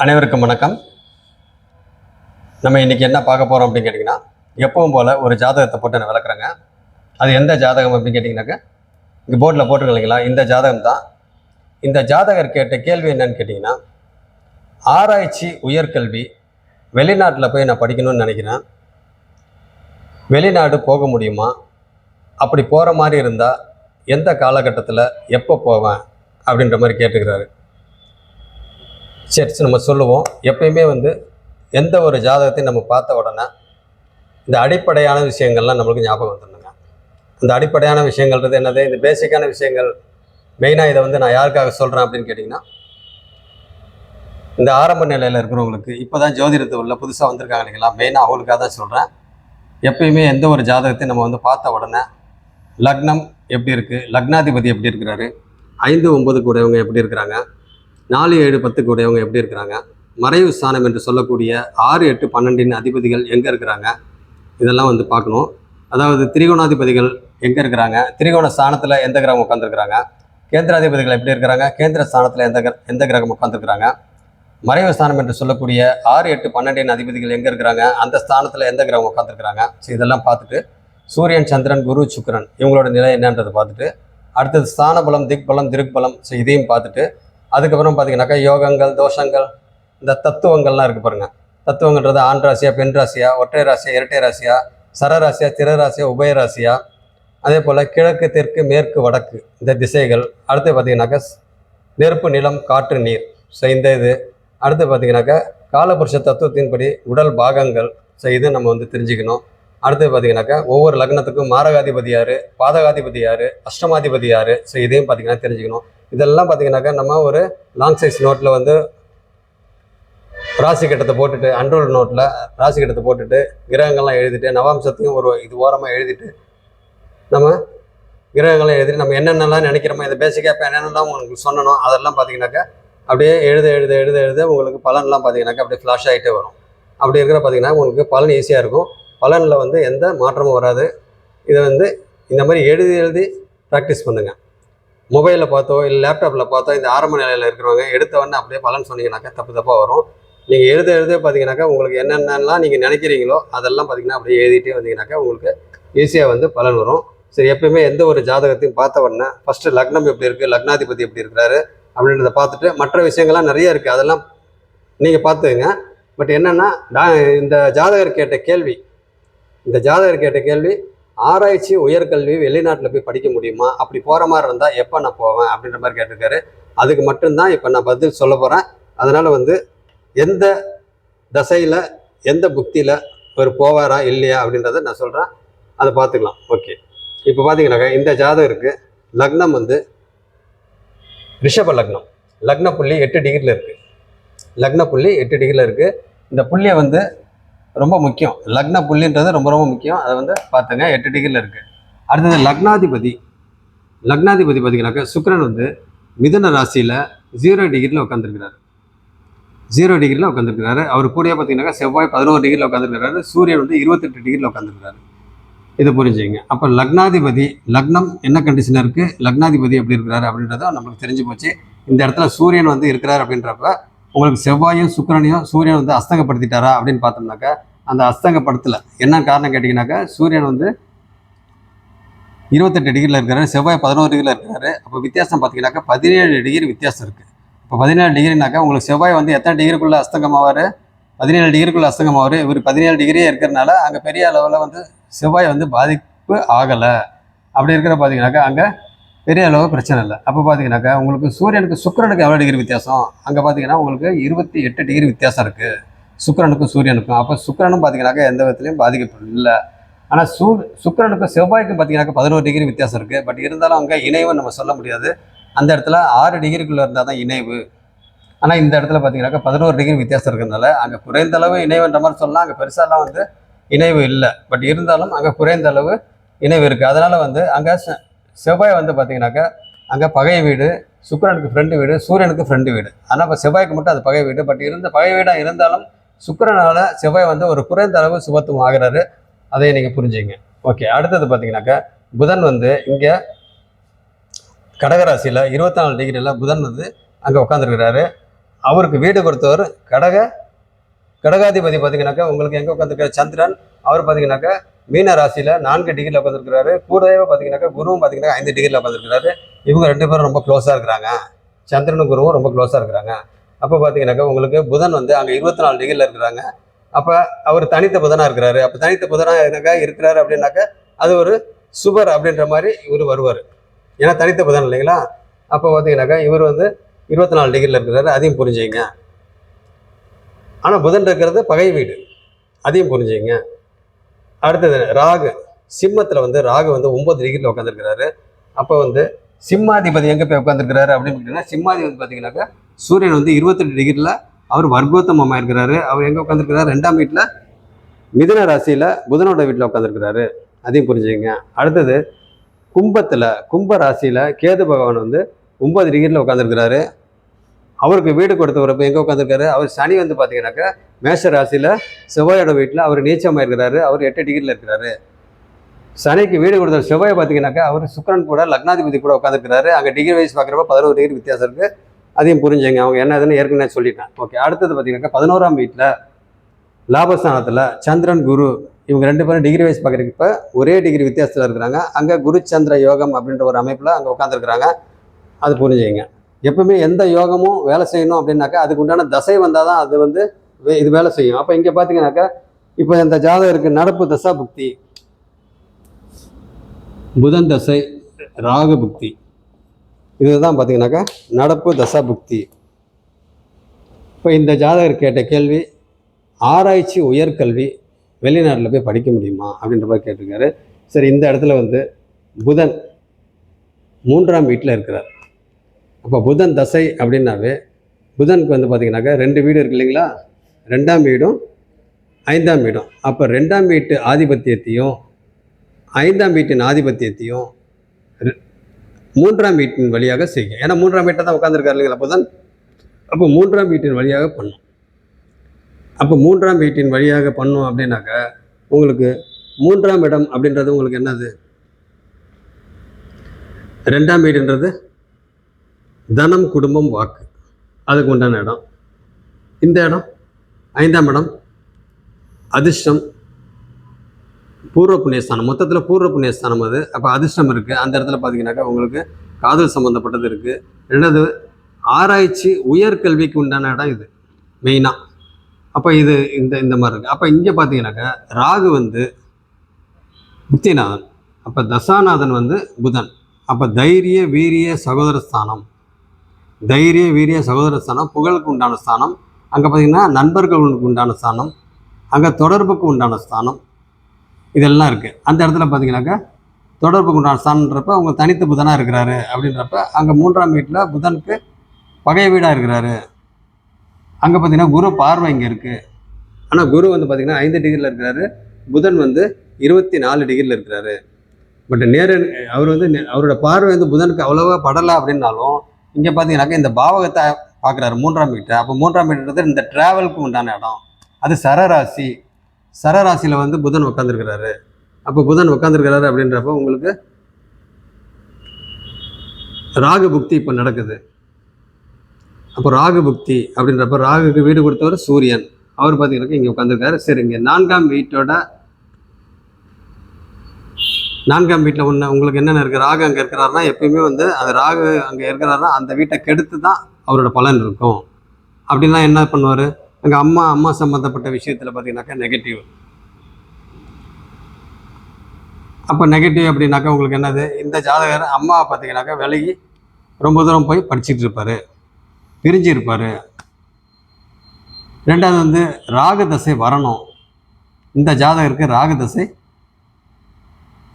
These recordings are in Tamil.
அனைவருக்கும் வணக்கம். நம்ம இன்றைக்கி என்ன பார்க்க போகிறோம் அப்படின்னு கேட்டிங்கன்னா, எப்பவும் போல் ஒரு ஜாதகத்தை போட்டு நான் விளக்குறேங்க. அது எந்த ஜாதகம் அப்படின்னு கேட்டிங்கனாக்கா, இங்கே போர்டில் போட்டுருக்க இல்லைங்களா, இந்த ஜாதகம் தான். இந்த ஜாதகர் கேட்ட கேள்வி என்னன்னு கேட்டிங்கன்னா, ஆராய்ச்சி உயர்கல்வி வெளிநாட்டில் போய் நான் படிக்கணும்னு நினைக்கிறேன். வெளிநாடு போக முடியுமா? அப்படி போகிற மாதிரி இருந்தால் எந்த காலகட்டத்தில் எப்போ போவேன் அப்படின்ற மாதிரி கேட்டுக்கிறாரு. சரி, நம்ம சொல்லுவோம். எப்பயுமே எந்த ஒரு ஜாதகத்தையும் நம்ம பார்த்த உடனே இந்த அடிப்படையான விஷயங்கள்லாம் நம்மளுக்கு ஞாபகம் வந்துடணுங்க. இந்த அடிப்படையான விஷயங்கள்ன்றது என்னது? இந்த பேசிக்கான விஷயங்கள் மெயினாக இதை நான் யாருக்காக சொல்கிறேன் அப்படின்னு கேட்டிங்கன்னா, இந்த ஆரம்ப நிலையில் இருக்கிறவங்களுக்கு இப்போ தான் ஜோதிடத்தை உள்ள புதுசாக வந்திருக்காங்க இல்லைங்களா, மெயினாக அவங்களுக்காக தான் சொல்கிறேன். எப்பயுமே எந்த ஒரு ஜாதகத்தையும் நம்ம பார்த்த உடனே லக்னம் எப்படி இருக்குது, லக்னாதிபதி எப்படி இருக்கிறாரு, 5, 9 கூடவங்க எப்படி இருக்கிறாங்க, 4, 7, 10 கூடவங்க எப்படி இருக்கிறாங்க, மறைவு ஸ்தானம் என்று சொல்லக்கூடிய 6, 8, 12 அதிபதிகள் எங்கே இருக்கிறாங்க, இதெல்லாம் பார்க்கணும். அதாவது திரிகோணாதிபதிகள் எங்கே இருக்கிறாங்க, திரிகோண ஸ்தானத்தில் எந்த கிரகம் உட்காந்துருக்குறாங்க, கேந்திராதிபதிகள் எப்படி இருக்கிறாங்க, கேந்திர ஸ்தானத்தில் எந்த கிரகம் உட்காந்துருக்குறாங்க, மறைவு ஸ்தானம் என்று சொல்லக்கூடிய 6, 8, 12 அதிபதிகள் எங்கே இருக்கிறாங்க, அந்த ஸ்தானத்தில் எந்த கிரகம் உட்காந்துருக்குறாங்க. ஸோ இதெல்லாம் பார்த்துட்டு சூரியன், சந்திரன், குரு, சுக்கிரன் இவங்களோட நிலை என்னன்றதை பார்த்துட்டு, அடுத்தது ஸ்தான பலம், திக் பலம், திருக் பலம், ஸோ இதையும் பார்த்துட்டு, அதுக்கப்புறம் பார்த்தீங்கன்னாக்கா யோகங்கள், தோஷங்கள், இந்த தத்துவங்கள்லாம் இருக்குது பாருங்கள். தத்துவங்கள்ன்றது ஆண் ராசியா, பெண் ராசியா, ஒற்றை ராசியா, இரட்டை ராசியா, சரராசியா, திரராசியா, உபயராசியா, அதே போல் கிழக்கு, தெற்கு, மேற்கு, வடக்கு இந்த திசைகள். அடுத்து பார்த்தீங்கன்னாக்கா நெருப்பு, நிலம், காற்று, நீர். ஸோ இந்த இது அடுத்து பார்த்தீங்கன்னாக்கா காலபுருஷ தத்துவத்தின்படி உடல் பாகங்கள். ஸோ இது நம்ம தெரிஞ்சுக்கணும். அடுத்து பார்த்தீங்கன்னாக்கா ஒவ்வொரு லக்னத்துக்கும் மாரகாதிபதி யார், பாதகாதிபதி யார், அஷ்டமாதிபதி யார். ஸோ இதையும் பார்த்தீங்கன்னா தெரிஞ்சுக்கணும். இதெல்லாம் பார்த்தீங்கன்னாக்கா நம்ம ஒரு லாங் சைஸ் நோட்டில் ராசி கட்டத்தை போட்டுட்டு, அன்ரோல் நோட்டில் ராசி கட்டத்தை போட்டுட்டு, கிரகங்கள்லாம் எழுதிட்டு, நவாம்சத்தையும் ஒரு இது ஓரமாக எழுதிட்டு, நம்ம கிரகங்கள்லாம் எழுதிட்டு, நம்ம என்னென்னலாம் நினைக்கிறோமோ இந்த பேசிக்காக இப்போ என்னென்னலாம் உங்களுக்கு சொன்னணும் அதெல்லாம் பார்த்தீங்கன்னாக்கா அப்படியே எழுத உங்களுக்கு பலன்லாம் பார்த்தீங்கன்னாக்கா அப்படியே ஃப்ளாஷ் ஆகிட்டே வரும். அப்படி இருக்கிற பார்த்தீங்கன்னா உங்களுக்கு பலன் ஈஸியாக இருக்கும். பலனில் எந்த மாற்றமும் வராது. இதை இந்த மாதிரி எழுதி ப்ராக்டிஸ் பண்ணுங்கள். மொபைலில் பார்த்தோ இல்லை லேப்டாப்பில் பார்த்தோ இந்த ஆரம்ப நிலையில் இருக்கிறவங்க எடுத்தவொடனே அப்படியே பலன் சொன்னீங்கன்னாக்கா தப்பாக வரும். நீங்கள் எழுத பார்த்தீங்கன்னாக்கா உங்களுக்கு என்னென்னலாம் நீங்கள் நினைக்கிறீங்களோ அதெல்லாம் பார்த்தீங்கன்னா அப்படியே எழுதிட்டே வந்தீங்கன்னாக்கா உங்களுக்கு ஈஸியாக பலன் வரும். சரி, எப்பயுமே எந்த ஒரு ஜாதகத்தையும் பார்த்த உடனே ஃபஸ்ட்டு லக்னம் எப்படி இருக்குது, லக்னாதிபதி எப்படி இருக்கிறாரு அப்படின்றத பார்த்துட்டு மற்ற விஷயங்கள்லாம் நிறைய இருக்குது, அதெல்லாம் நீங்கள் பார்த்துங்க. பட் என்னென்னா இந்த ஜாதகர் கேட்ட கேள்வி ஆராய்ச்சி உயர்கல்வி வெளிநாட்டில் போய் படிக்க முடியுமா, அப்படி போகிற மாதிரி இருந்தால் எப்போ நான் போவேன் அப்படின்ற மாதிரி கேட்டிருக்காரு. அதுக்கு மட்டும்தான் இப்போ நான் பதில் சொல்ல போகிறேன். அதனால் எந்த தசையில் எந்த புக்தியில் ஒரு போவாரா இல்லையா அப்படின்றத நான் சொல்கிறேன், அதை பார்த்துக்கலாம். ஓகே, இப்போ பார்த்தீங்கன்னாக்கா இந்த ஜாதகருக்கு லக்னம் ரிஷப லக்னம், லக்ன புள்ளி 8 டிகிரியில் இருக்குது. லக்ன புள்ளி 8 டிகிரியில் இருக்குது. இந்த புள்ளியை ரொம்ப முக்கியம். லக்ன புள்ளின்றது ரொம்ப ரொம்ப முக்கியம். அதை பார்த்துங்க, 8 டிகிரியில் இருக்குது. அடுத்தது லக்னாதிபதி பார்த்தீங்கன்னாக்கா சுக்கிரன் மிதுன ராசியில் 0 டிகிரியில் உட்காந்துருக்கிறாரு. 0 டிகிரியில் உட்காந்துருக்கிறாரு. அவர் கூட பார்த்தீங்கன்னாக்கா செவ்வாய் 11 டிகிரியில் உட்காந்துருக்கிறாரு. சூரியன் 28 டிகிரியில் உட்காந்துருக்கிறாரு. இதை புரிஞ்சுங்க. அப்போ லக்னாதிபதி, லக்னம் என்ன கண்டிஷனில் இருக்குது, லக்னாதிபதி எப்படி இருக்கிறாரு அப்படின்றத நம்மளுக்கு தெரிஞ்சு போச்சு. இந்த இடத்துல சூரியன் இருக்கிறார் அப்படின்றப்ப உங்களுக்கு செவ்வாயும் சுக்கிரனையும் சூரியன் அஸ்தங்கப்படுத்திட்டாரா அப்படின்னு பார்த்தோம்னாக்கா அந்த அஸ்தங்கப்படுத்தலை. என்ன காரணம் கேட்டிங்கனாக்கா சூரியன் 28 டிகிரியில் இருக்கிறாரு, செவ்வாய் 11 டிகிரியில் இருக்கிறாரு. அப்போ வித்தியாசம் பார்த்தீங்கன்னாக்கா 17 டிகிரி வித்தியாசம் இருக்குது. இப்போ 17 டிகிரினாக்கா உங்களுக்கு செவ்வாய் எத்தனை டிகிரிக்குள்ளே அஸ்தங்கமாவார், 17 டிகிரிக்குள்ளே அஸ்தங்கமாவார். இவர் 17 டிகிரியே இருக்கிறனால அங்கே பெரிய அளவில் செவ்வாய் பாதிப்பு ஆகலை. அப்படி இருக்கிற பார்த்தீங்கன்னாக்கா அங்கே பெரிய அளவு பிரச்சனை இல்லை. அப்போ பார்த்தீங்கன்னாக்கா உங்களுக்கு சூரியனுக்கு சுக்கிரனுக்கு எவ்வளோ டிகிரி வித்தியாசம், அங்கே பார்த்தீங்கன்னா உங்களுக்கு 28 டிகிரி வித்தியாசம் இருக்குது சுக்கிரனுக்கும் சூரியனுக்கும். அப்போ சுக்கிரனும் பார்த்தீங்கன்னாக்கா எந்த விதத்துலையும் பாதிக்கப்படும் இல்லை. ஆனால் சுக்கிரனுக்கும் செவ்வாய்க்கும் பார்த்தீங்கன்னாக்கா 11 டிகிரி வித்தியாசம் இருக்குது. பட் இருந்தாலும் அங்கே இணைவு நம்ம சொல்ல முடியாது. அந்த இடத்துல 6 டிகிரிக்குள்ளே இருந்தால் தான் இணைவு. ஆனால் இந்த இடத்துல பார்த்தீங்கன்னாக்கா 11 டிகிரி வித்தியாசம் இருக்கிறதுனால அங்கே குறைந்த அளவு இணைவுன்ற மாதிரி சொல்லலாம். அங்கே பெருசாலாம் இணைவு இல்லை. பட் இருந்தாலும் அங்கே குறைந்த அளவு இணைவு இருக்குது. அதனால் அங்கே செவ்வாய் பார்த்தீங்கன்னாக்கா அங்கே பகை வீடு, சுக்கிரனுக்கு ஃப்ரெண்டு வீடு, சூரியனுக்கு ஃப்ரெண்டு வீடு. ஆனால் இப்போ செவ்வாய்க்கு மட்டும் அது பகை வீடு. பட் பகை வீடாக இருந்தாலும் சுக்கிரனால் செவ்வாய் ஒரு குறைந்த அளவு சுபத்துவம் ஆகிறாரு. அதையும் நீங்கள் புரிஞ்சுங்க. ஓகே, அடுத்தது பார்த்தீங்கன்னாக்கா புதன் இங்கே கடகராசியில் 24 டிகிரியில் புதன் அங்கே உட்காந்துருக்கிறாரு. அவருக்கு வீடு கொடுத்தவர் கடகாதிபதி பார்த்தீங்கன்னாக்கா உங்களுக்கு எங்கே உட்காந்துருக்காரு சந்திரன். அவர் பார்த்தீங்கன்னாக்கா மீன ராசியில் 4 டிகிரியில் உட்காந்துருக்கிறாரு. கூடவே பார்த்தீங்கன்னாக்கா குருவும் பார்த்தீங்கன்னா 5 டிகிரியில் உட்காந்துருக்கிறாரு. இவங்க 2 பேரும் ரொம்ப க்ளோஸாக இருக்கிறாங்க. சந்திரனும் குருவும் ரொம்ப க்ளோஸாக இருக்கிறாங்க. அப்போ பார்த்தீங்கன்னாக்கா உங்களுக்கு புதன் வந்து அங்கே 24 டிகிரியில் இருக்கிறாங்க. அப்போ அவர் தனித்த புதனாக இருக்கிறாரு. அப்போ தனித்த புதனாக இருக்கிறாரு அப்படின்னாக்கா அது ஒரு சுபர் அப்படின்ற மாதிரி இவர் வருவார். ஏன்னா தனித்த புதன் இல்லைங்களா. அப்போ பார்த்தீங்கன்னாக்கா இவர் வந்து 24 டிகிரியில் இருக்கிறாரு. அதையும் புரிஞ்சுங்க. ஆனால் புதன் இருக்கிறது பகை வீடு, அதையும் புரிஞ்சுங்க. அடுத்தது ராகு. சிம்மத்தில் வந்து ராகு வந்து 9 டிகிரியில் உட்காந்துருக்கிறாரு. அப்போ வந்து சிம்மாதிபதி எங்கே போய் உட்காந்துருக்கிறாரு அப்படின்னு பார்த்தீங்கன்னா சிம்மாதிபதி பார்த்தீங்கன்னாக்கா சூரியன் வந்து 28 டிகிரியில் அவர் வர்க்கோத்தமமாக இருக்கிறாரு. அவர் எங்கே உட்காந்துருக்கிறாரு 2ஆம் வீட்டில் மிதுன ராசியில் புதனோட வீட்டில் உட்காந்துருக்கிறாரு. அதையும் புரிஞ்சுங்க. அடுத்தது கும்ப ராசியில் கேது பகவான் வந்து 9 டிகிரியில் உட்காந்துருக்கிறாரு. அவருக்கு வீடு கொடுத்தவர் எங்கே உட்காந்துருக்காரு. அவர் சனி வந்து பார்த்தீங்கன்னாக்கா மேஷ ராசியில் செவ்வாயோட வீட்டில் அவர் நீச்சமாக இருக்கிறாரு. அவர் 8 டிகிரியில் இருக்கிறாரு. சனிக்கு வீடு கொடுத்த செவ்வாயை பார்த்தீங்கன்னாக்கா அவர் சுக்கிரன் கூட லக்னாதிபதி கூட உட்காந்துருக்கிறாரு. அங்கே டிகிரி வைஸ் பார்க்குறப்ப 11 டிகிரி வித்தியாசம் இருக்குது. அதையும் புரிஞ்சுங்க. அவங்க என்ன இதுன்னு ஏற்கனவே சொல்லிட்டேன். ஓகே. அடுத்தது பார்த்தீங்கன்னாக்கா 11ஆம் வீட்டில் லாபஸ்தானத்தில் சந்திரன் குரு இவங்க 2 பேரும் டிகிரி வைஸ் பார்க்குறப்ப ஒரே டிகிரி வித்தியாசத்தில் இருக்கிறாங்க. அங்கே குரு சந்திர யோகம் அப்படின்ற ஒரு அமைப்பில் அங்கே உட்காந்துருக்குறாங்க. அது புரிஞ்சுங்க. எப்பவுமே எந்த யோகமும் வேலை செய்யணும் அப்படின்னாக்கா அதுக்கு உண்டான தசை வந்தால் தான் அது வந்து இது வேலை செய்யும். அப்போ இங்கே பார்த்தீங்கன்னாக்கா இப்போ இந்த ஜாதகருக்கு நடப்பு தசா புக்தி புதன் தசை ராகு புக்தி இதுதான் பார்த்தீங்கன்னாக்கா நடப்பு தசா புக்தி. இப்போ இந்த ஜாதகர் கேட்ட கேள்வி ஆராய்ச்சி உயர்கல்வி வெளிநாட்டில் போய் படிக்க முடியுமா அப்படின்ற மாதிரி கேட்டிருக்காரு. சரி, இந்த இடத்துல வந்து புதன் 3ஆம் வீட்டில் இருக்கிறார். அப்போ புதன் தசை அப்படின்னாவே புதனுக்கு வந்து பார்த்தீங்கன்னாக்கா 2 வீடு இருக்கு இல்லைங்களா. 2ஆம் வீடும் 5ஆம் வீடும். அப்போ 2ஆம் வீட்டு ஆதிபத்தியத்தையும் 5ஆம் வீட்டின் ஆதிபத்தியத்தையும் 3ஆம் வீட்டின் வழியாக செய்யும். ஏன்னா 3ஆம் வீட்டை தான் உட்காந்துருக்காரு இல்லைங்களா புதன். அப்போ 3ஆம் வீட்டின் வழியாக பண்ணும். அப்போ 3ஆம் வீட்டின் வழியாக பண்ணும் அப்படின்னாக்கா உங்களுக்கு 3ஆம் இடம் அப்படின்றது உங்களுக்கு என்னது 2ஆம் வீடுன்றது தனம் குடும்பம் வாக்கு அதுக்கு உண்டான இடம். இந்த இடம் 5ஆம் இடம் அதிர்ஷ்டம் பூர்வ புண்ணியஸ்தானம். மொத்தத்தில் பூர்வ புண்ணியஸ்தானம் அது. அப்போ அதிர்ஷ்டம் இருக்குது. அந்த இடத்துல பார்த்தீங்கன்னாக்கா உங்களுக்கு காதல் சம்மந்தப்பட்டது இருக்குது. 2வது ஆராய்ச்சி உயர்கல்விக்கு உண்டான இடம் இது மெயினாக. அப்போ இது இந்த மாதிரி இருக்குது. அப்போ இங்கே பார்த்தீங்கன்னாக்கா ராகு வந்து புத்திநாதன். அப்போ தசாநாதன் வந்து புதன். அப்போ தைரிய வீரிய சகோதரஸ்தானம் புகழுக்கு உண்டான ஸ்தானம். அங்கே பார்த்தீங்கன்னா நண்பர்களுக்கு உண்டான ஸ்தானம், அங்கே தொடர்புக்கு உண்டான ஸ்தானம், இதெல்லாம் இருக்குது. அந்த இடத்துல பார்த்தீங்கன்னாக்கா தொடர்புக்கு உண்டான ஸ்தானன்றப்ப அவங்க தனித்த புதனாக இருக்கிறாரு. அப்படின்றப்ப அங்கே 3ஆம் வீட்டில் புதனுக்கு பகை வீடாக இருக்கிறாரு. அங்கே பார்த்தீங்கன்னா குரு பார்வை இங்கே இருக்குது. ஆனால் குரு வந்து பார்த்தீங்கன்னா 5 டிகிரியில் இருக்கிறாரு. புதன் வந்து 24 டிகிரியில் இருக்கிறாரு. பட் அவர் வந்து அவரோட பார்வை வந்து புதனுக்கு அவ்வளோவா படலை அப்படின்னாலும் இங்கே பார்த்தீங்கன்னாக்கா இந்த பாவகத்தை பார்க்குறாரு 3ஆம் வீட்டை. அப்போ 3ஆம் வீடுன்றது இந்த ட்ராவலுக்கு உண்டான இடம். அது சரராசியில் வந்து புதன் உட்காந்துருக்கிறாரு. அப்போ புதன் உட்காந்துருக்கிறாரு அப்படின்றப்போ உங்களுக்கு ராகு புக்தி இப்போ நடக்குது. அப்போ ராகு புக்தி அப்படின்றப்ப ராகுக்கு வீடு கொடுத்தவர் சூரியன். அவர் பார்த்தீங்கன்னா இங்கே உட்காந்துருக்காரு. சரி, இங்கே 4ஆம் வீட்டில் ஒன்று உங்களுக்கு என்னென்ன இருக்குது. ராகு அங்கே இருக்கிறாருன்னா எப்பயுமே வந்து அந்த ராகு அங்கே இருக்கிறாருன்னா அந்த வீட்டை கெடுத்து தான் அவரோட பலன் இருக்கும். அப்படின்னா என்ன பண்ணுவார், அங்கே அம்மா சம்மந்தப்பட்ட விஷயத்தில் பார்த்தீங்கன்னாக்கா நெகட்டிவ். அப்போ நெகட்டிவ் அப்படின்னாக்கா உங்களுக்கு என்னது, இந்த ஜாதகர் அம்மாவை பார்த்தீங்கன்னாக்கா விலகி ரொம்ப தூரம் போய் படிச்சுட்டு இருப்பார், பிரிஞ்சு இருப்பார். 2வது வந்து ராகு தசை வரணும். இந்த ஜாதகருக்கு ராகு தசை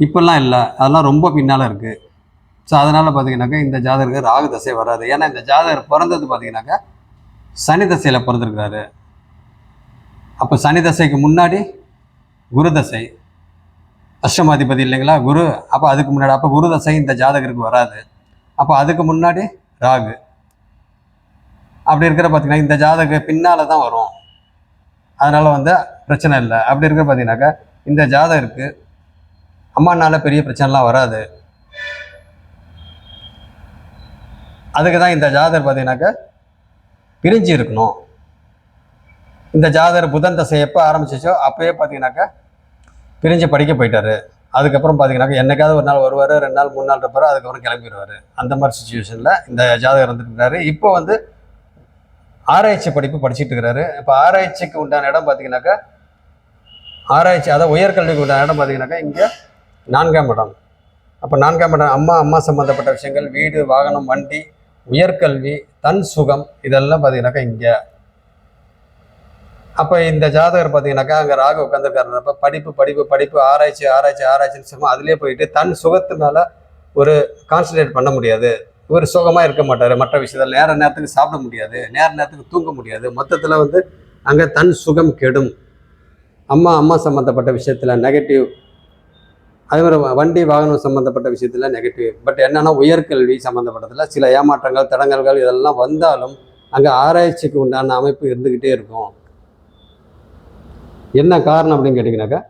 இப்போல்லாம் இல்லை, அதெல்லாம் ரொம்ப பின்னால் இருக்குது. ஸோ அதனால் பார்த்தீங்கன்னாக்கா இந்த ஜாதகருக்கு ராகு தசை வராது. ஏன்னா இந்த ஜாதகர் பிறந்தது பார்த்தீங்கன்னாக்கா சனி தசையில் பிறந்திருக்கிறாரு. அப்போ சனி தசைக்கு முன்னாடி குரு தசை, அஷ்டமாதிபதி இல்லைங்களா குரு. அப்போ அதுக்கு முன்னாடி அப்போ குரு தசை இந்த ஜாதகருக்கு வராது. அப்போ அதுக்கு முன்னாடி ராகு. அப்படி இருக்கிற பார்த்தீங்கன்னா இந்த ஜாதக பின்னால் தான் வரும். அதனால் வந்து பிரச்சனை இல்லை. அப்படி இருக்கிற பார்த்தீங்கன்னாக்கா இந்த ஜாதகருக்கு அம்மானால பெரிய பிரச்சனைலாம் வராது. அதுக்கு தான் இந்த ஜாதகர் பார்த்தீங்கன்னாக்கா பிரிஞ்சு இருக்கணும். இந்த ஜாதகர் புதன் தசை எப்போ ஆரம்பிச்சிச்சோ அப்போயே பார்த்தீங்கன்னாக்கா பிரிஞ்சு படிக்க போயிட்டாரு. அதுக்கப்புறம் பார்த்தீங்கன்னாக்கா என்னைக்காவது ஒரு நாள் வருவார், 2 நாள் 3 நாள் இருப்பார், அதுக்கப்புறம் கிளம்பிடுவார். அந்த மாதிரி சுச்சுவேஷனில் இந்த ஜாதகர் வந்துருக்கிறாரு. இப்போ வந்து ஆராய்ச்சி படிப்பு படிச்சுட்டு இருக்கிறாரு. இப்போ ஆராய்ச்சிக்கு உண்டான இடம் பார்த்தீங்கன்னாக்கா ஆராய்ச்சி, அதாவது உயர்கல்விக்கு உண்டான இடம் பார்த்தீங்கன்னாக்கா இங்கே 4ஆம் இடம். அப்போ 4ஆம் இடம் அம்மா சம்மந்தப்பட்ட விஷயங்கள், வீடு, வாகனம், வண்டி, உயர்கல்வி, தன் சுகம், இதெல்லாம் பார்த்தீங்கன்னாக்கா இங்கே. அப்போ இந்த ஜாதகர் பார்த்தீங்கன்னாக்கா அங்கே ராகு உட்காந்துருக்காருன்றப்ப படிப்பு படிப்பு படிப்பு ஆராய்ச்சின்னு சொல்லுவோம். அதுலேயே போயிட்டு தன் சுகத்து மேலே ஒரு கான்சன்ட்ரேட் பண்ண முடியாது. ஒரு சுகமாக இருக்க மாட்டார். மற்ற விஷயத்தில் நேரத்துக்கு சாப்பிட முடியாது, நேரத்துக்கு தூங்க முடியாது. மொத்தத்தில் வந்து அங்கே தன் சுகம் கெடும். அம்மா சம்மந்தப்பட்ட விஷயத்தில் நெகட்டிவ், அதே மாதிரி வண்டி வாகனம் சம்மந்தப்பட்ட விஷயத்தில் நெகட்டிவ். பட் என்னென்னா உயர்கல்வி சம்மந்தப்பட்டதில் சில ஏமாற்றங்கள், தடங்கல்கள் இதெல்லாம் வந்தாலும் அங்கே ஆராய்ச்சிக்கு உண்டான அமைப்பு இருந்துக்கிட்டே இருக்கும். என்ன காரணம் அப்படின்னு கேட்டிங்கனாக்கா,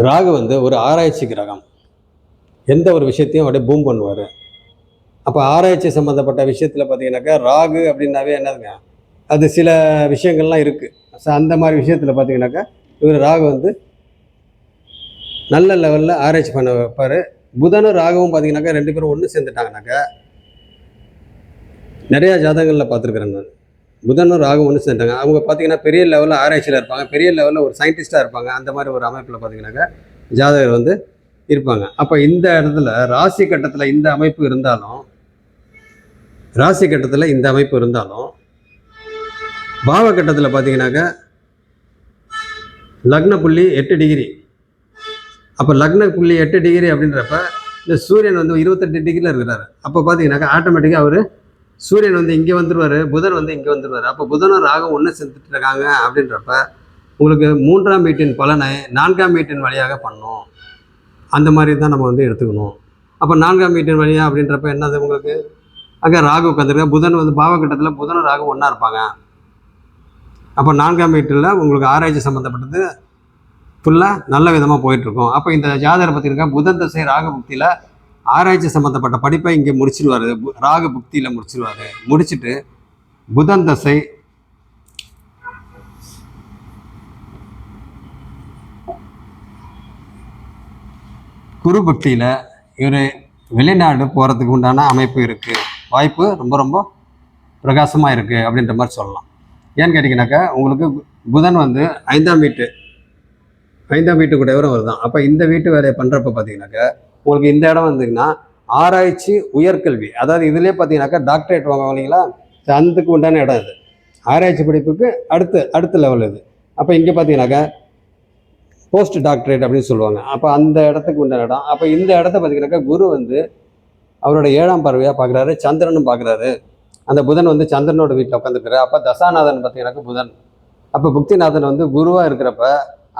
ராகு வந்து ஒரு ஆராய்ச்சி கிரகம். எந்த ஒரு விஷயத்தையும் அப்படியே பூம் பண்ணுவார். அப்போ ஆராய்ச்சி சம்மந்தப்பட்ட விஷயத்தில் பார்த்தீங்கன்னாக்கா ராகு அப்படின்னாவே என்னதுங்க, அது சில விஷயங்கள்லாம் இருக்குது. ஸோ அந்த மாதிரி விஷயத்தில் பார்த்தீங்கன்னாக்கா இவர் ராகு வந்து நல்ல லெவலில் ஆராய்ச்சி பண்ண வைப்பார். புதனும் ராகுவும் பார்த்தீங்கன்னாக்கா 2 பேரும் ஒன்று சேர்ந்துட்டாங்கனாக்கா, நிறையா ஜாதகங்களில் பார்த்துருக்குறேன் நான். புதனும் ராகு ஒன்று சேர்ந்துட்டாங்க, அவங்க பார்த்தீங்கன்னா பெரிய லெவலில் ஆராய்ச்சியில் இருப்பாங்க, பெரிய லெவலில் ஒரு சயின்டிஸ்ட்டாக இருப்பாங்க. அந்த மாதிரி ஒரு அமைப்பில் பார்த்தீங்கன்னாக்கா ஜாதகர் வந்து இருப்பாங்க. அப்போ இந்த இடத்துல ராசி கட்டத்தில் இந்த அமைப்பு இருந்தாலும் பாவ கட்டத்தில் பார்த்தீங்கன்னாக்கா லக்ன புள்ளி 8 டிகிரி. அப்போ லக்ன புள்ளி 8 டிகிரி அப்படின்றப்ப இந்த சூரியன் வந்து 28 டிகிரியில் இருக்கிறாரு. அப்போ பார்த்தீங்கன்னாக்கா ஆட்டோமேட்டிக்காக அவர் சூரியன் வந்து இங்கே வந்துடுவார், புதன் வந்து இங்கே வந்துடுவார். அப்போ புதனும் ராகும் ஒன்று சேர்த்துட்டு இருக்காங்க அப்படின்றப்ப உங்களுக்கு 3ஆம் வீட்டின் பலனை 4ஆம் வீட்டின் வழியாக பண்ணும். அந்த மாதிரி தான் நம்ம வந்து எடுத்துக்கணும். அப்போ 4ஆம் வீட்டின் வழியாக அப்படின்றப்ப என்னது, உங்களுக்கு அங்கே ராகு உட்காந்துருக்க, புதன் வந்து பாவகட்டத்தில் புதனும் ராகு ஒன்றா இருப்பாங்க. அப்போ 4ஆம் வீட்டில் உங்களுக்கு ஆராய்ச்சி சம்மந்தப்பட்டது ஃபுல்லாக நல்ல விதமாக போயிட்டுருக்கும். அப்போ இந்த ஜாதகரை பார்த்தீங்கன்னா புதன் தசை ராகு புக்தியில் ஆராய்ச்சி சம்மந்தப்பட்ட படிப்பை இங்கே முடிச்சிடுவார், ராகு புக்தியில் முடிச்சிடுவார். முடிச்சுட்டு புதன் தசை குரு புக்தியில் இவர் வெளிநாடு போகிறதுக்கு உண்டான அமைப்பு இருக்குது, வாய்ப்பு ரொம்ப ரொம்ப பிரகாசமாக இருக்குது அப்படின்ற மாதிரி சொல்லலாம். ஏன்னு கேட்டிங்கனாக்கா உங்களுக்கு புதன் வந்து 5ஆம் வீட்டு கூடவரும் வருதான். அப்போ இந்த வீட்டு வேலையை பண்ணுறப்ப பார்த்தீங்கன்னாக்கா உங்களுக்கு இந்த இடம் வந்துங்கன்னா ஆராய்ச்சி உயர்கல்வி, அதாவது இதுலேயே பார்த்தீங்கன்னாக்கா டாக்டரேட் வாங்குவீங்களா, அதுக்கு உண்டான இடம் இது. ஆராய்ச்சி படிப்புக்கு அடுத்த லெவல் இது. அப்போ இங்கே பார்த்தீங்கன்னாக்கா போஸ்ட் டாக்டரேட் அப்படின்னு சொல்லுவாங்க. அப்போ அந்த இடத்துக்கு உண்டான இடம். அப்போ இந்த இடத்த பார்த்தீங்கன்னாக்கா குரு வந்து அவரோட 7ஆம் பார்வையாக பார்க்குறாரு, சந்திரனும் பார்க்குறாரு. அந்த புதன் வந்து சந்திரனோட வீட்டில் உட்காந்துருக்காரு. அப்போ தசாநாதன் பார்த்தீங்கன்னாக்கா புதன். அப்போ புக்திநாதன் வந்து குருவாக இருக்கிறப்ப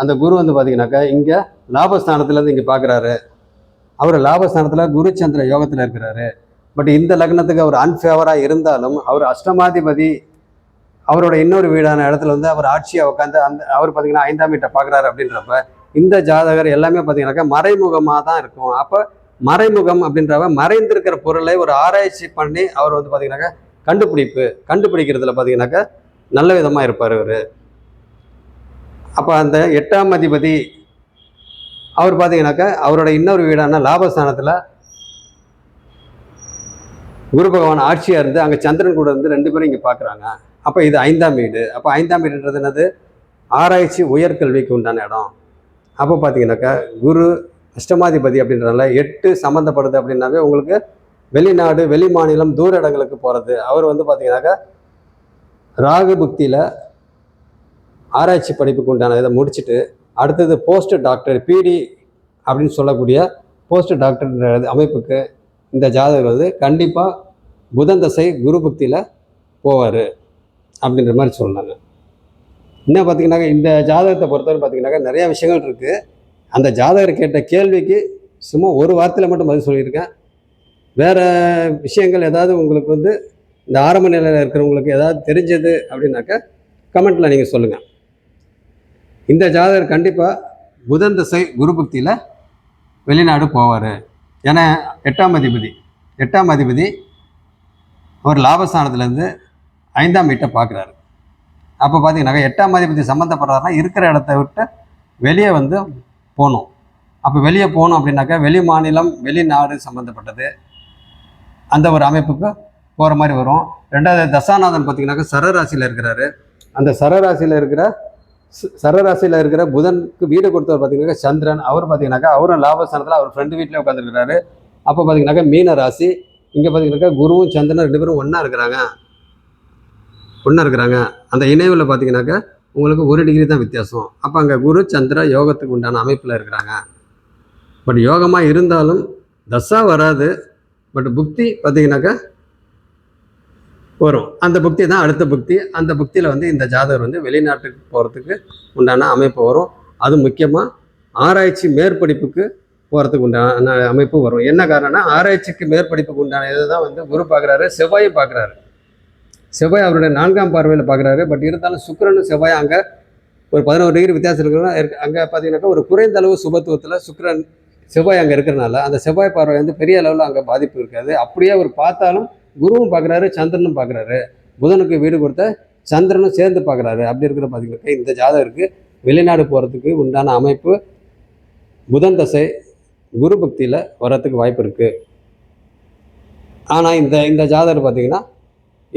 அந்த குரு வந்து பார்த்தீங்கன்னாக்கா இங்கே லாபஸ்தானத்துலேருந்து இங்கே பார்க்குறாரு. அவர் லாபஸ்தானத்தில் குரு சந்திர யோகத்தில் இருக்கிறாரு. பட் இந்த லக்னத்துக்கு அவர் அன்ஃபேவராக இருந்தாலும் அவர் அஷ்டமாதிபதி, அவரோட இன்னொரு வீடான இடத்துல வந்து அவர் ஆட்சியாக உட்காந்து அவர் பார்த்தீங்கன்னா 5ஆம் வீட்டை பார்க்குறாரு. அப்படின்றப்ப இந்த ஜாதகர் எல்லாமே பார்த்தீங்கன்னாக்கா மறைமுகமாக தான் இருக்கும். அப்போ மறைமுகம் அப்படின்றப்ப மறைந்திருக்கிற பொருளை ஒரு ஆராய்ச்சி பண்ணி அவர் வந்து பார்த்தீங்கன்னாக்கா கண்டுபிடிக்கிறதுல பார்த்தீங்கன்னாக்கா நல்ல விதமாக இருப்பார் அவர். அப்போ அந்த 8ஆம் அதிபதி அவர் பார்த்தீங்கன்னாக்கா அவரோட இன்னொரு வீடான லாபஸ்தானத்தில் குரு பகவான் ஆட்சியாக இருந்து அங்கே சந்திரன் கூட இருந்து 2 பேரும் இங்கே பார்க்குறாங்க. அப்போ இது 5ஆம் வீடு. அப்போ 5ஆம் வீடுன்றது என்னது, ஆராய்ச்சி உயர்கல்விக்கு உண்டான இடம். அப்போ பார்த்தீங்கன்னாக்கா குரு அஷ்டமாதிபதி அப்படின்றதுனால 8 சம்மந்தப்படுது அப்படின்னாவே உங்களுக்கு வெளிநாடு, வெளி மாநிலம், தூர இடங்களுக்கு போகிறது. அவர் வந்து பார்த்தீங்கன்னாக்கா ராகு புக்தியில் ஆராய்ச்சி படிப்புக்கு உண்டான இதை முடிச்சுட்டு அடுத்தது போஸ்ட் டாக்டர் பிடி அப்படின்னு சொல்லக்கூடிய போஸ்ட் டாக்டர் அமைப்புக்கு இந்த ஜாதகர் வந்து கண்டிப்பாக புதன் தசை குரு புக்தியில் போவார் அப்படின்ற மாதிரி சொன்னாங்க. இன்னும் பார்த்தீங்கன்னாக்கா இந்த ஜாதகத்தை பொறுத்தவரை பார்த்தீங்கன்னாக்கா நிறையா விஷயங்கள் இருக்குது. அந்த ஜாதகர் கேட்ட கேள்விக்கு சும்மா ஒரு வார்த்தையில் மட்டும் பதில் சொல்லியிருக்கேன். வேறு விஷயங்கள் ஏதாவது உங்களுக்கு வந்து இந்த ஆரம்ப நிலையில் இருக்கிறவங்களுக்கு ஏதாவது தெரிஞ்சது அப்படின்னாக்கா கமெண்ட்டில் நீங்கள் சொல்லுங்கள். இந்த ஜாதகர் கண்டிப்பாக புதன் தசை குரு புக்தியில் வெளிநாடு போவார். ஏன்னா 8ஆம் அதிபதி அவர் லாபஸ்தானத்துலேருந்து 5ஆம் வீட்டை பார்க்குறாரு. அப்போ பார்த்தீங்கன்னாக்கா 8ஆம் அதிபதி சம்மந்தப்படுறாருன்னா இருக்கிற இடத்த விட்டு வெளியே வந்து போகணும். அப்போ வெளியே போகணும் அப்படின்னாக்கா வெளி மாநிலம் வெளிநாடு சம்மந்தப்பட்டது அந்த ஒரு அமைப்புக்கு போகிற மாதிரி வரும். ரெண்டாவது தசாநாதன் பார்த்தீங்கன்னாக்கா சரராசியில் இருக்கிறாரு. அந்த சரராசியில் இருக்கிற புதனுக்கு வீடு கொடுத்தவர் பார்த்தீங்கன்னாக்கா சந்திரன். அவர் பார்த்தீங்கன்னாக்கா அவரும் லாபஸ்தானத்தில் அவர் ஃப்ரெண்டு வீட்டிலே உட்காந்துருக்கிறாரு. அப்போ பார்த்தீங்கன்னாக்கா மீன ராசி. இங்கே பார்த்தீங்கன்னாக்கா குருவும் சந்திரனும் 2 பேரும் ஒன்றா இருக்கிறாங்க. அந்த இணைவில் பார்த்தீங்கன்னாக்கா உங்களுக்கு 1 டிகிரி தான் வித்தியாசம். அப்போ அங்கே குரு சந்திர யோகத்துக்கு உண்டான அமைப்பில் இருக்கிறாங்க. பட் யோகமாக இருந்தாலும் தசா வராது. பட் புக்தி பார்த்தீங்கன்னாக்கா வரும். அந்த புக்தி தான் அடுத்த புக்தி. அந்த புக்தியில் வந்து இந்த ஜாதகர் வந்து வெளிநாட்டுக்கு போகிறதுக்கு உண்டான அமைப்பு வரும். அது முக்கியமாக ஆராய்ச்சி மேற்படிப்புக்கு போகிறதுக்கு உண்டான அமைப்பு வரும். என்ன காரணம்னா ஆராய்ச்சிக்கு மேற்படிப்புக்கு உண்டான இதை தான் வந்து குரு பார்க்குறாரு, செவ்வாயும் பார்க்குறாரு. செவ்வாய் அவருடைய 4ஆம் பார்வையில் பார்க்குறாரு. பட் இருந்தாலும் சுக்கிரனும் செவ்வாய் அங்கே ஒரு 11 டிகிரி வித்தியாசம் இருக்கிறனா அங்கே பார்த்தீங்கன்னாக்கா ஒரு குறைந்த அளவு சுபத்துவத்தில் செவ்வாய் அங்கே இருக்கிறனால அந்த செவ்வாய் பார்வை வந்து பெரிய அளவில் அங்கே பாதிப்பு இருக்காது. அப்படியே அவர் பார்த்தாலும் குருவும் பார்க்குறாரு, சந்திரனும் பார்க்குறாரு. புதனுக்கு வீடு கொடுத்த சந்திரனும் சேர்ந்து பார்க்குறாரு. அப்படி இருக்கிற பார்த்தீங்கன்னா இந்த ஜாதகருக்கு வெளிநாடு போகிறதுக்கு உண்டான அமைப்பு புதன் தசை குரு பக்தியில் வர்றதுக்கு வாய்ப்பு இருக்குது. ஆனால் இந்த ஜாதகர் பார்த்தீங்கன்னா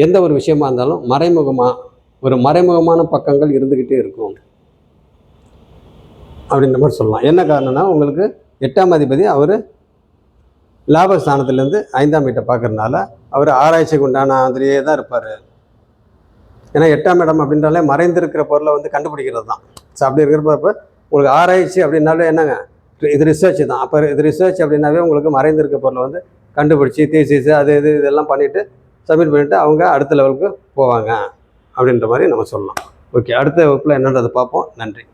எந்த ஒரு விஷயமா இருந்தாலும் மறைமுகமான பக்கங்கள் இருந்துக்கிட்டே இருக்கும் அப்படின்ற மாதிரி சொல்லலாம். என்ன காரணம்னா உங்களுக்கு 8ஆம் அதிபதி அவர் லாபஸ்தானத்துலேருந்து 5ஆம் வீட்டை பார்க்கறதுனால அவர் ஆராய்ச்சிக்கு உண்டான மாதிரியே தான் இருப்பார். ஏன்னா 8ஆம் இடம் அப்படின்றாலே மறைந்திருக்கிற பொருளை வந்து கண்டுபிடிக்கிறது தான். ஸோ அப்படி இருக்கிறப்ப உங்களுக்கு ஆராய்ச்சி அப்படின்னாலே என்னங்க, இது ரிசர்ச் தான். அப்போ இது ரிசர்ச் அப்படின்னாவே உங்களுக்கு மறைந்திருக்க பொருளை வந்து கண்டுபிடிச்சி தீசிஸ் இதெல்லாம் பண்ணிவிட்டு சப்மிட் பண்ணிவிட்டு அவங்க அடுத்த லெவலுக்கு போவாங்க அப்படின்ற மாதிரி நம்ம சொல்லலாம். ஓகே, அடுத்த வகுப்பில் என்னன்றதை பார்ப்போம். நன்றி.